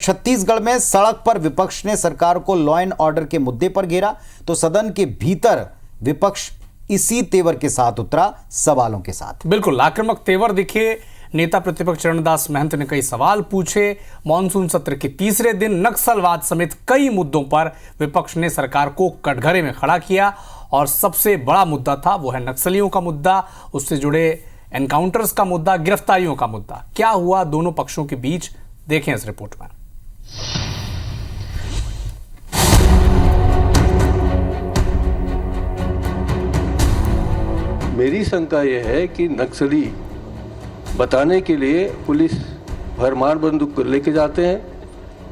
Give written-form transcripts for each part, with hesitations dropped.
छत्तीसगढ़ में सड़क पर विपक्ष ने सरकार को लॉ एंड ऑर्डर के मुद्दे पर घेरा तो सदन के भीतर विपक्ष इसी तेवर के साथ उतरा, सवालों के साथ। बिल्कुल आक्रामक तेवर दिखे। नेता प्रतिपक्ष चरणदास महंत ने कई सवाल पूछे। मॉनसून सत्र के तीसरे दिन नक्सलवाद समेत कई मुद्दों पर विपक्ष ने सरकार को कटघरे में खड़ा किया और सबसे बड़ा मुद्दा था वो है नक्सलियों का मुद्दा, उससे जुड़े एनकाउंटर्स का मुद्दा, गिरफ्तारियों का मुद्दा। क्या हुआ दोनों पक्षों के बीच, देखें इस रिपोर्ट में। मेरी शंका यह है कि नक्सली बताने के लिए पुलिस भरमार बंदूक लेके जाते हैं,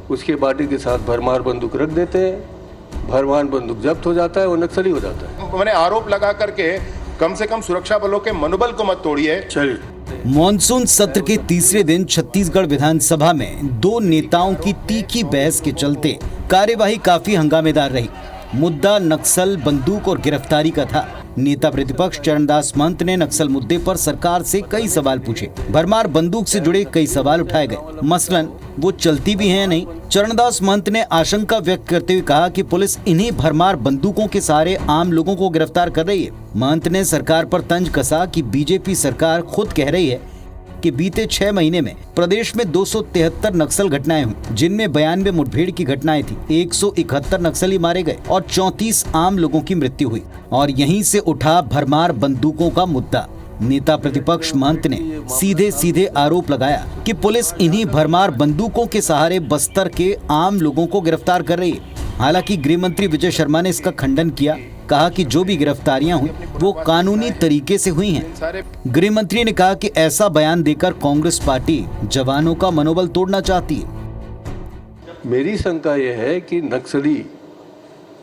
उसके बॉडी के साथ भरमार बंदूक रख देते हैं, भरमार बंदूक जब्त हो जाता है, वो नक्सली हो जाता है। मैंने आरोप लगा करके कम से कम सुरक्षा बलों के मनोबल को मत तोड़िए। चलिए। मॉनसून सत्र के तीसरे दिन छत्तीसगढ़ विधानसभा में दो नेताओं की तीखी बहस के चलते कार्यवाही काफी हंगामेदार रही। मुद्दा नक्सल, बंदूक और गिरफ्तारी का था। नेता प्रतिपक्ष चरणदास महंत ने नक्सल मुद्दे पर सरकार से कई सवाल पूछे। भरमार बंदूक से जुड़े कई सवाल उठाए गए, मसलन वो चलती भी है या नहीं। चरणदास महंत ने आशंका व्यक्त करते हुए कहा कि पुलिस इन्हीं भरमार बंदूकों के सहारे आम लोगों को गिरफ्तार कर रही है। महंत ने सरकार पर तंज कसा कि बीजेपी सरकार खुद कह रही है कि बीते 6 महीने में प्रदेश में 273 नक्सल घटनाएं हुई, जिनमें 92 मुठभेड़ की घटनाएं थी, 171 नक्सली मारे गए और 34 आम लोगों की मृत्यु हुई। और यहीं से उठा भरमार बंदूकों का मुद्दा। नेता प्रतिपक्ष महंत ने सीधे सीधे आरोप लगाया कि पुलिस इन्हीं भरमार बंदूकों के सहारे बस्तर के आम लोगों को गिरफ्तार कर रही है। हालांकि गृह मंत्री विजय शर्मा ने इसका खंडन किया, कहा कि जो भी गिरफ्तारियां हुई वो कानूनी तरीके से हुई हैं। गृह मंत्री ने कहा कि ऐसा बयान देकर कांग्रेस पार्टी जवानों का मनोबल तोड़ना चाहती है। मेरी शंका यह है कि नक्सली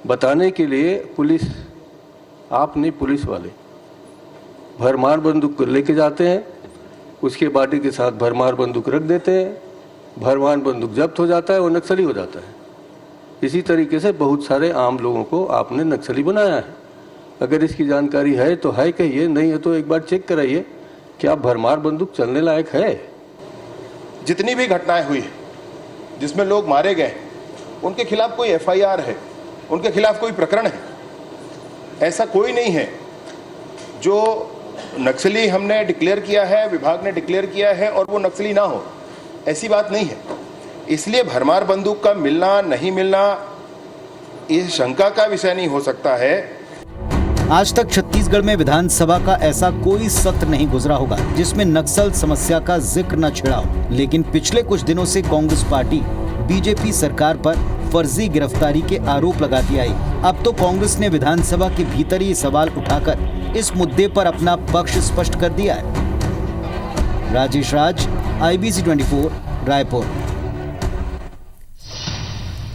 बताने के लिए पुलिस, आप नहीं पुलिस वाले, भरमार बंदूक लेके जाते हैं, उसके बॉडी के साथ भरमार बंदूक रख देते हैं, भरमार बंदूक जब्त हो जाता है, वो नक्सली हो जाता है। इसी तरीके से बहुत सारे आम लोगों को आपने नक्सली बनाया है। अगर इसकी जानकारी है तो है कहिए, नहीं है तो एक बार चेक कराइए क्या भरमार बंदूक चलने लायक है। जितनी भी घटनाएं हुई जिसमें लोग मारे गए, उनके खिलाफ कोई एफआईआर है, उनके खिलाफ कोई प्रकरण है? ऐसा कोई नहीं है। जो नक्सली हमने डिक्लेयर किया है, विभाग ने डिक्लेयर किया है और वो नक्सली ना हो, ऐसी बात नहीं है। इसलिए भरमार बंदूक का मिलना नहीं मिलना ये शंका का विषय नहीं हो सकता है। आज तक छत्तीसगढ़ में विधानसभा का ऐसा कोई सत्र नहीं गुजरा होगा जिसमें नक्सल समस्या का जिक्र न छिड़ा हो। लेकिन पिछले कुछ दिनों से कांग्रेस पार्टी बीजेपी सरकार पर फर्जी गिरफ्तारी के आरोप लगाती आई। अब तो कांग्रेस ने विधानसभा के भीतर ही सवाल उठाकर इस मुद्दे पर अपना पक्ष स्पष्ट कर दिया है। राजेश राज, IBC 24, रायपुर।